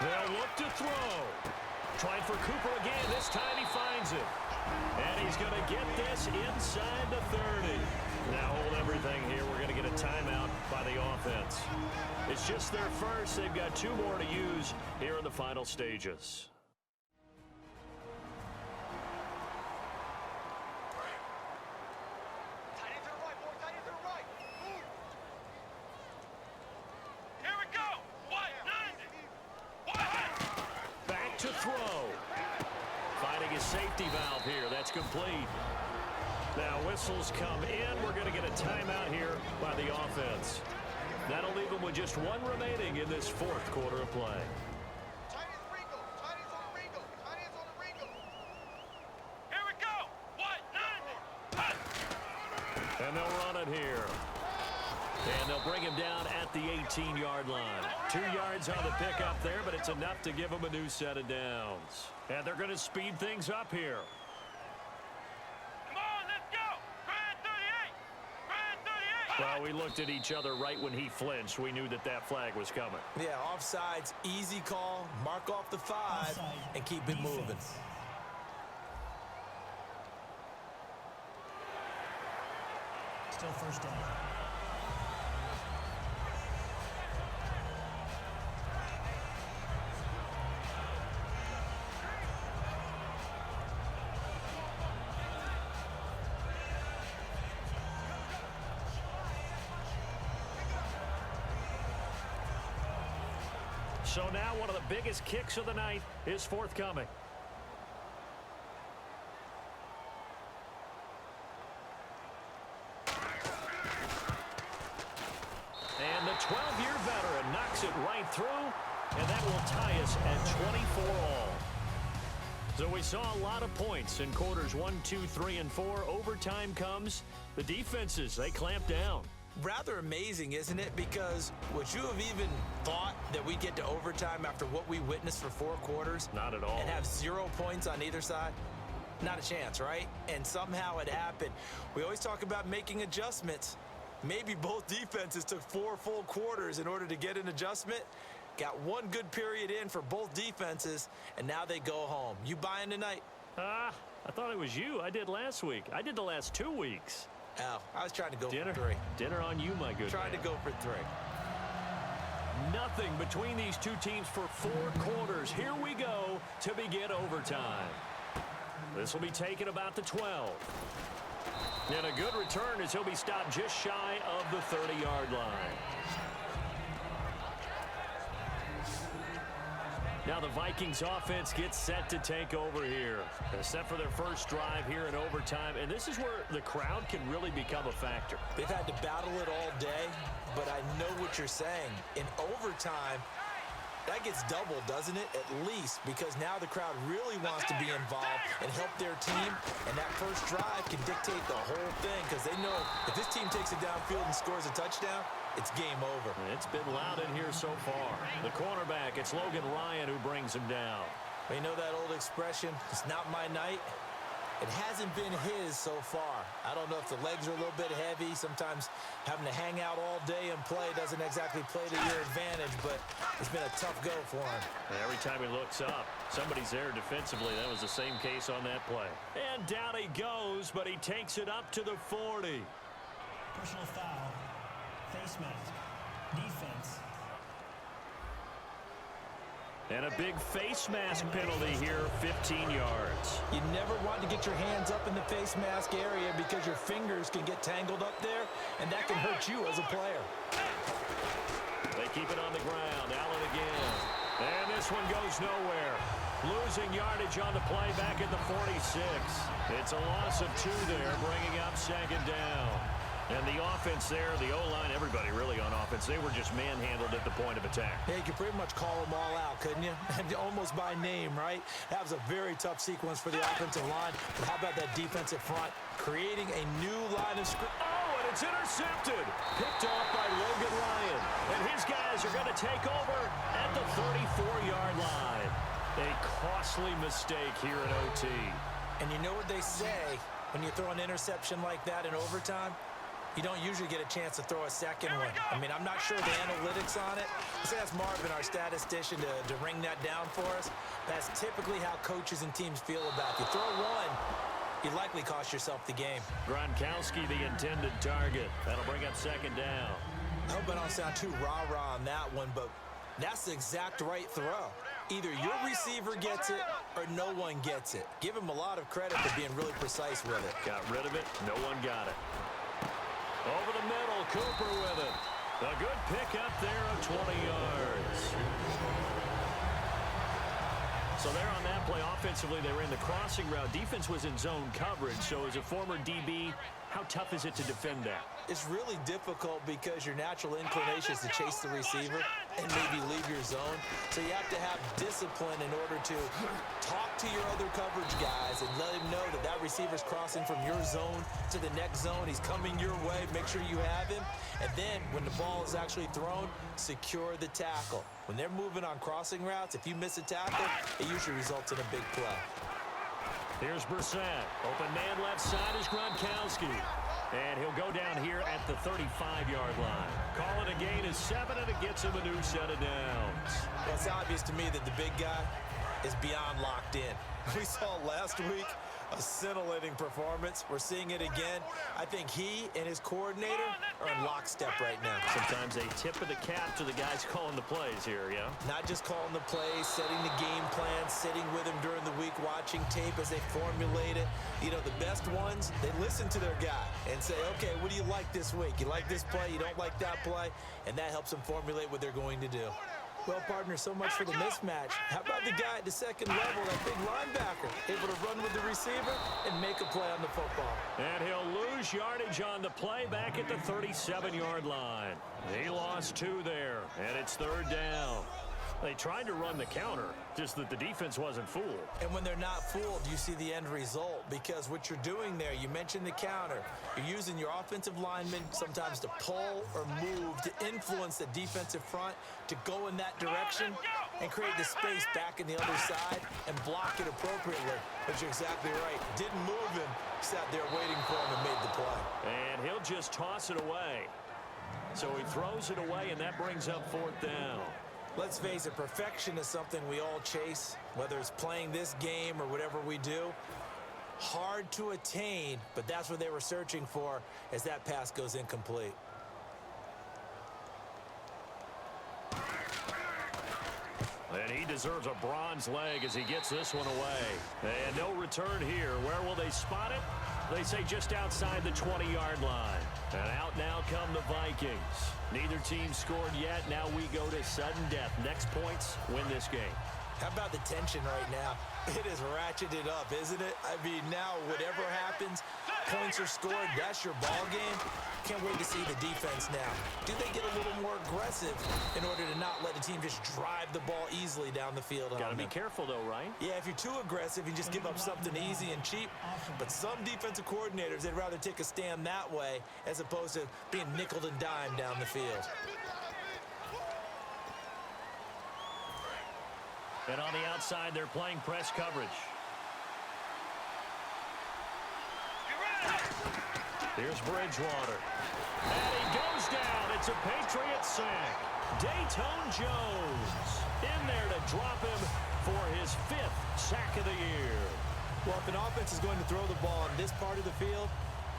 They'll look to throw. Trying for Cooper again. This time he finds it. And he's going to get this inside the 30. Now hold everything here. We're going to get a timeout by the offense. It's just their first. They've got 2 more to use here in the final stages. Tight end to the right, boy. Tight end to the right. Move. Here we go. White, 90. White. Back to throw. Finding his safety valve here. That's complete. Now whistles come in. We're going to get a timeout here by the offense. That'll leave them with just 1 remaining in this 4th quarter of play. Tight end's Ringo. Tight end's on the Ringo. Tight end's on the Ringo. Here we go. White, 90. And they'll run it here. And they'll bring him down at the 18-yard line. 2 yards on the pickup there, but it's enough to give him a new set of downs. And they're going to speed things up here. Come on, let's go. Brad 38. Brad 38. Well, we looked at each other right when he flinched. We knew that that flag was coming. Yeah, offsides, easy call, mark off the 5, Offside. and keep it moving. Defense. Still first down. So now one of the biggest kicks of the night is forthcoming. And the 12-year veteran knocks it right through, and that will tie us at 24 all. So we saw a lot of points in quarters 1, 2, 3, and 4. Overtime comes. The defenses, they clamp down. Rather amazing, isn't it? Because would you have even thought that we'd get to overtime after what we witnessed for 4 quarters? Not at all. And have 0 points on either side? Not a chance, right? And somehow it happened. We always talk about making adjustments. Maybe both defenses took 4 full quarters in order to get an adjustment. Got 1 good period in for both defenses, and now they go home. You buying tonight? I thought it was you. I did last week. I did the last 2 weeks. Oh, I was trying to go Dinner, for 3. dinner on you, my good Trying man. to go for 3. Nothing between these 2 teams for 4 quarters. Here we go to begin overtime. This will be taken about the 12. And a good return as he'll be stopped just shy of the 30-yard line. Now the Vikings offense gets set to take over here. They're set for their first drive here in overtime, and this is where the crowd can really become a factor. They've had to battle it all day, but I know what you're saying. In overtime, that gets doubled, doesn't it? At least, because now the crowd really wants to be involved and help their team, and that first drive can dictate the whole thing because they know if this team takes it downfield and scores a touchdown, it's game over. And it's been loud in here so far. The cornerback, it's Logan Ryan who brings him down. Well, you know that old expression, it's not my night? It hasn't been his so far. I don't know if the legs are a little bit heavy. Sometimes having to hang out all day and play doesn't exactly play to your advantage, but it's been a tough go for him. And every time he looks up, somebody's there defensively. That was the same case on that play. And down he goes, but he takes it up to the 40. Personal foul. Face mask. Defense. And a big face mask penalty here, 15 yards. You never want to get your hands up in the face mask area because your fingers can get tangled up there, and that can hurt you as a player. They keep it on the ground. Allen again. And this one goes nowhere. Losing yardage on the play back at the 46. It's a loss of 2 there, bringing up second down. And the offense there, the O-line, everybody really on offense, they were just manhandled at the point of attack. Yeah, you could pretty much call them all out, couldn't you? Almost by name, right? That was a very tough sequence for the offensive line. But how about that defensive front creating a new line of scrimmage? Oh, and it's intercepted. Picked off by Logan Ryan. And his guys are going to take over at the 34-yard line. A costly mistake here in OT. And you know what they say when you throw an interception like that in overtime? You don't usually get a chance to throw a second one. I mean, I'm not sure the analytics on it. So that's Marvin, our statistician, to ring that down for us. That's typically how coaches and teams feel about it. If you throw one, you likely cost yourself the game. Gronkowski, the intended target. That'll bring up second down. I hope I don't sound too rah-rah on that one, but that's the exact right throw. Either your receiver gets it or no one gets it. Give him a lot of credit for being really precise with it. Got rid of it. No one got it. Over the middle, Cooper with it. A good pickup there of 20 yards. So there on that play, offensively, they were in the crossing route. Defense was in zone coverage. So as a former DB, how tough is it to defend that? It's really difficult because your natural inclination is to chase the receiver and maybe leave your zone. So you have to have discipline in order to talk to your other coverage guys and let him know that that receiver's crossing from your zone to the next zone. He's coming your way. Make sure you have him. And then when the ball is actually thrown, secure the tackle. When they're moving on crossing routes, if you miss a tackle, it usually results in a big play. Here's Brissett. Open man left side is Gronkowski. And he'll go down here at the 35-yard line. Call it a gain of 7, and it gets him a new set of downs. Well, it's obvious to me that the big guy is beyond locked in. We saw last week a scintillating performance. We're seeing it again. I think he and his coordinator are in lockstep right now. Sometimes a tip of the cap to the guys calling the plays here, yeah? Not just calling the plays, setting the game plan, sitting with him during the week, watching tape as they formulate it. You know, the best ones, they listen to their guy and say, okay, what do you like this week? You like this play? You don't like that play? And that helps them formulate what they're going to do. Well, partner, so much for the mismatch. How about the guy at the second level, that big linebacker, able to run with the receiver and make a play on the football? And he'll lose yardage on the play back at the 37-yard line. He lost 2 there, and it's third down. They tried to run the counter, just that the defense wasn't fooled. And when they're not fooled, you see the end result. Because what you're doing there, you mentioned the counter. You're using your offensive linemen sometimes to pull or move to influence the defensive front to go in that direction and create the space back in the other side and block it appropriately. But you're exactly right. Didn't move him, sat there waiting for him and made the play. And he'll just toss it away. So he throws it away, and that brings up fourth down. Let's face it, perfection is something we all chase, whether it's playing this game or whatever we do. Hard to attain, but that's what they were searching for as that pass goes incomplete. And he deserves a bronze leg as he gets this one away. And no return here. Where will they spot it? They say just outside the 20-yard line. And out now come the Vikings. Neither team scored yet. Now we go to sudden death. Next points win this game. How about the tension right now? It is ratcheted up, isn't it? I mean, now whatever happens, points are scored, that's your ball game. Can't wait to see the defense now. Do they get a little more aggressive in order to not let the team just drive the ball easily down the field? Got to be careful, though, right? Yeah, if you're too aggressive, you just give up something easy and cheap. But some defensive coordinators, they'd rather take a stand that way as opposed to being nickeled and dimed down the field. And on the outside, they're playing press coverage. Here's Bridgewater. And he goes down. It's a Patriot sack. Dayton Jones in there to drop him for his 5th sack of the year. Well, if an offense is going to throw the ball on this part of the field,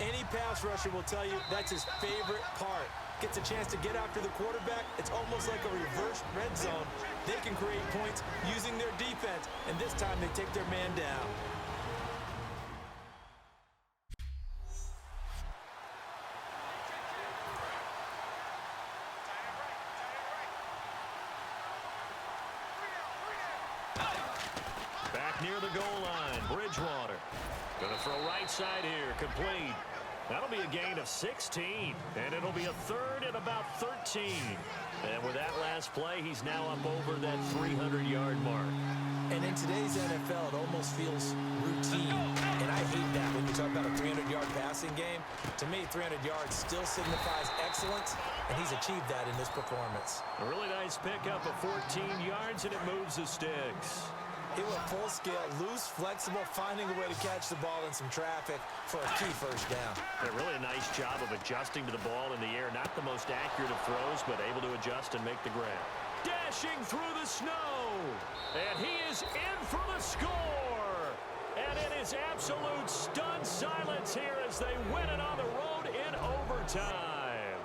any pass rusher will tell you that's his favorite part. Gets a chance to get after the quarterback. It's almost like a reverse red zone. They can create points using their defense, and this time they take their man down. Back near the goal line, Bridgewater. Gonna throw right side here, complete. That'll be a gain of 16, and it'll be a 3rd and about 13. And with that last play, he's now up over that 300-yard mark. And in today's NFL, it almost feels routine. And I hate that when you talk about a 300-yard passing game. To me, 300 yards still signifies excellence, and he's achieved that in this performance. A really nice pickup of 14 yards, and it moves the sticks. He went full scale, loose, flexible, finding a way to catch the ball in some traffic for a key first down. Really a nice job of adjusting to the ball in the air. Not the most accurate of throws, but able to adjust and make the grab. Dashing through the snow. And he is in for the score. And it is absolute stunned silence here as they win it on the road in overtime.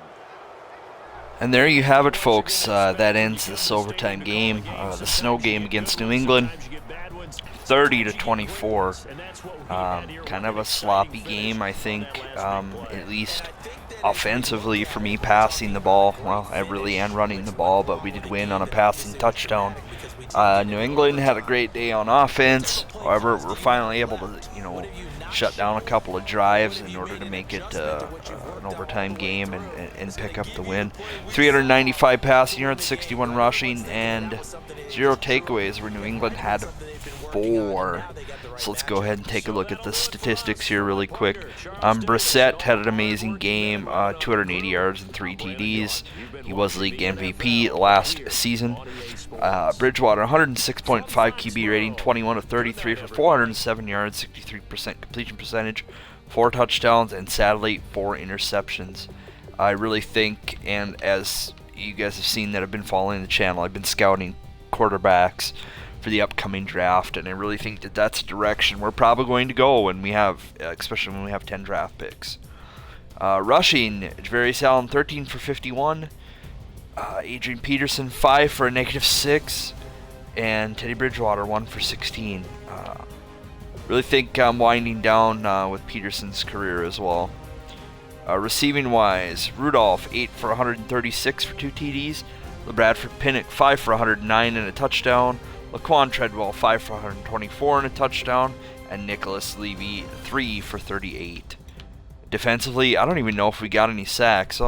And there you have it, folks. That ends this overtime game, the snow game against New England, 30-24. Kind of a sloppy game, I think, at least offensively for me, passing the ball. Well, and running the ball, but we did win on a passing touchdown. New England had a great day on offense. However, we're finally able to, shut down a couple of drives in order to make it an overtime game and pick up the win. 395 passing yards, 61 rushing, and 0 takeaways, where New England had 4. So let's go ahead and take a look at the statistics here really quick. Brissett had an amazing game, 280 yards and 3 TDs. He was league MVP last season. Bridgewater, 106.5 QB rating, 21 of 33 for 407 yards, 63% completion percentage, 4 touchdowns, and sadly 4 interceptions. I really think, and as you guys have seen that have been following the channel, I've been scouting quarterbacks for the upcoming draft, and I really think that that's a direction we're probably going to go when we have, especially when we have 10 draft picks. Rushing, Javarius Allen, 13 for 51. Adrian Peterson, 5 for a -6, and Teddy Bridgewater, 1 for 16. Really think I'm winding down with Peterson's career as well. Receiving wise, Rudolph, 8 for 136 for 2 TDs. LeBradford Pinnock, 5 for 109 and a touchdown. Laquan Treadwell, 5 for 124 and a touchdown. And Nicholas Levy, 3 for 38. Defensively, I don't even know if we got any sacks.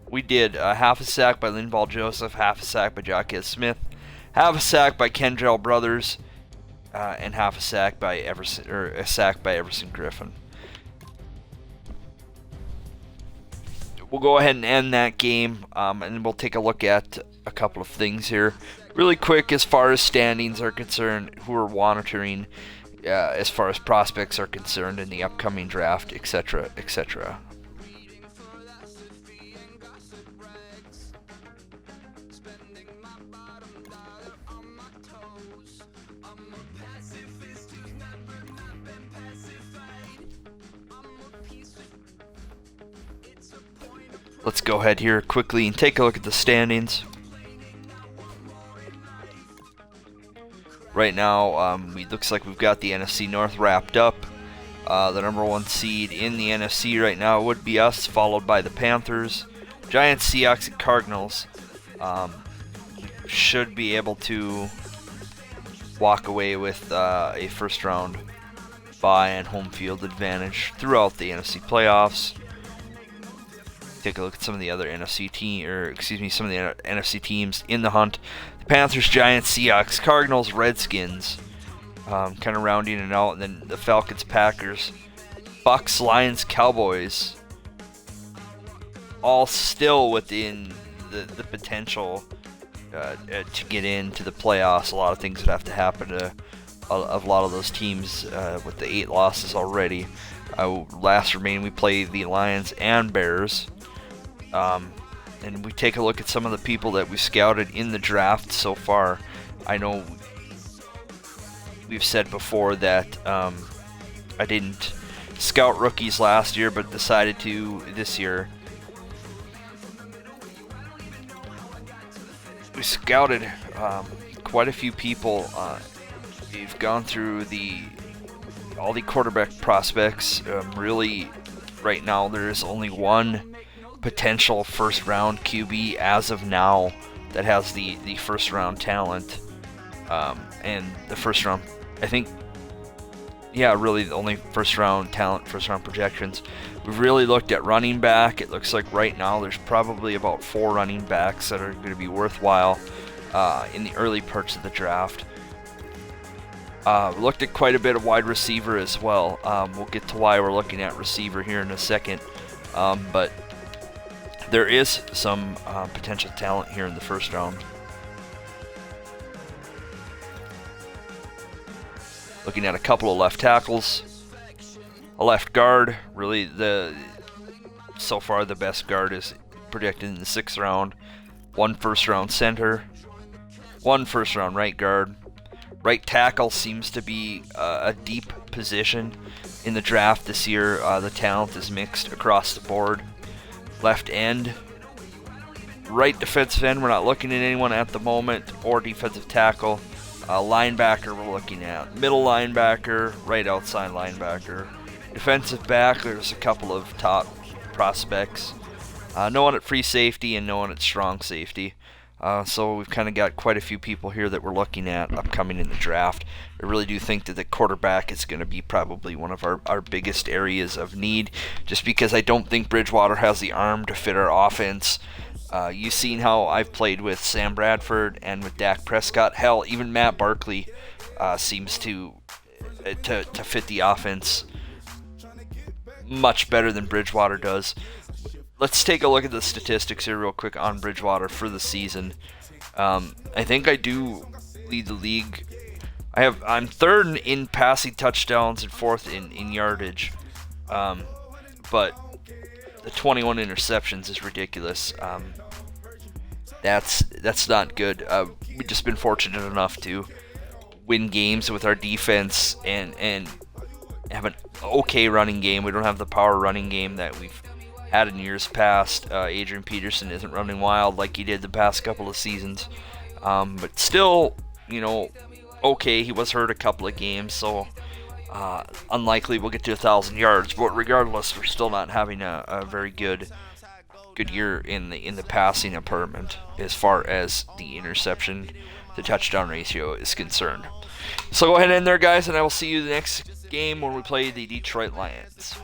We did half a sack by Linval Joseph, half a sack by Jaquez Smith, half a sack by Kendrell Brothers, and half a sack by Everson Griffin. We'll go ahead and end that game, and we'll take a look at a couple of things here. Really quick, as far as standings are concerned, who we're monitoring as far as prospects are concerned in the upcoming draft, etc., etc. Let's go ahead here quickly and take a look at the standings. Right now, it looks like we've got the NFC North wrapped up. The number 1 seed in the NFC right now would be us, followed by the Panthers, Giants, Seahawks, and Cardinals. Should be able to walk away with a first round bye and home field advantage throughout the NFC playoffs. Take a look at some of the other NFC teams in the hunt. The Panthers, Giants, Seahawks, Cardinals, Redskins, kind of rounding it out, and then the Falcons, Packers, Bucks, Lions, Cowboys, all still within the potential to get into the playoffs. A lot of things would have to happen to a lot of those teams with the 8 losses already. Last remaining, we play the Lions and Bears. And we take a look at some of the people that we've scouted in the draft so far. I know we've said before that I didn't scout rookies last year, but decided to this year. We scouted quite a few people. We've gone through all the quarterback prospects. Really, right now, there's only one potential first-round QB as of now that has the first-round talent. And the first-round, I think, yeah, really the only first-round talent, first-round projections. We've really looked at running back. It looks like right now there's probably about 4 running backs that are going to be worthwhile in the early parts of the draft. We looked at quite a bit of wide receiver as well. We'll get to why we're looking at receiver here in a second. But there is some potential talent here in the first round. Looking at a couple of left tackles, a left guard. Really, so far the best guard is projected in the 6th round. 1 first-round center, 1 first-round right guard. Right tackle seems to be a deep position in the draft this year. The talent is mixed across the board. Left end, right defensive end, we're not looking at anyone at the moment, or defensive tackle. Linebacker, we're looking at middle linebacker, right outside linebacker. Defensive back, there's a couple of top prospects. No one at free safety and no one at strong safety. So we've kind of got quite a few people here that we're looking at upcoming in the draft. I really do think that the quarterback is going to be probably one of our biggest areas of need, just because I don't think Bridgewater has the arm to fit our offense. You've seen how I've played with Sam Bradford and with Dak Prescott. Hell, even Matt Barkley seems to fit the offense much better than Bridgewater does. Let's take a look at the statistics here real quick on Bridgewater for the season. I think I do lead the league. I'm 3rd in passing touchdowns and 4th in yardage. But the 21 interceptions is ridiculous. That's not good. We've just been fortunate enough to win games with our defense and have an okay running game. We don't have the power running game that we've had in years past. Adrian Peterson isn't running wild like he did the past couple of seasons. But still, okay, he was hurt a couple of games, so unlikely we'll get to 1,000 yards. But regardless, we're still not having a very good year in the passing department as far as the interception to touchdown ratio is concerned. So go ahead and end there, guys, and I will see you the next game when we play the Detroit Lions.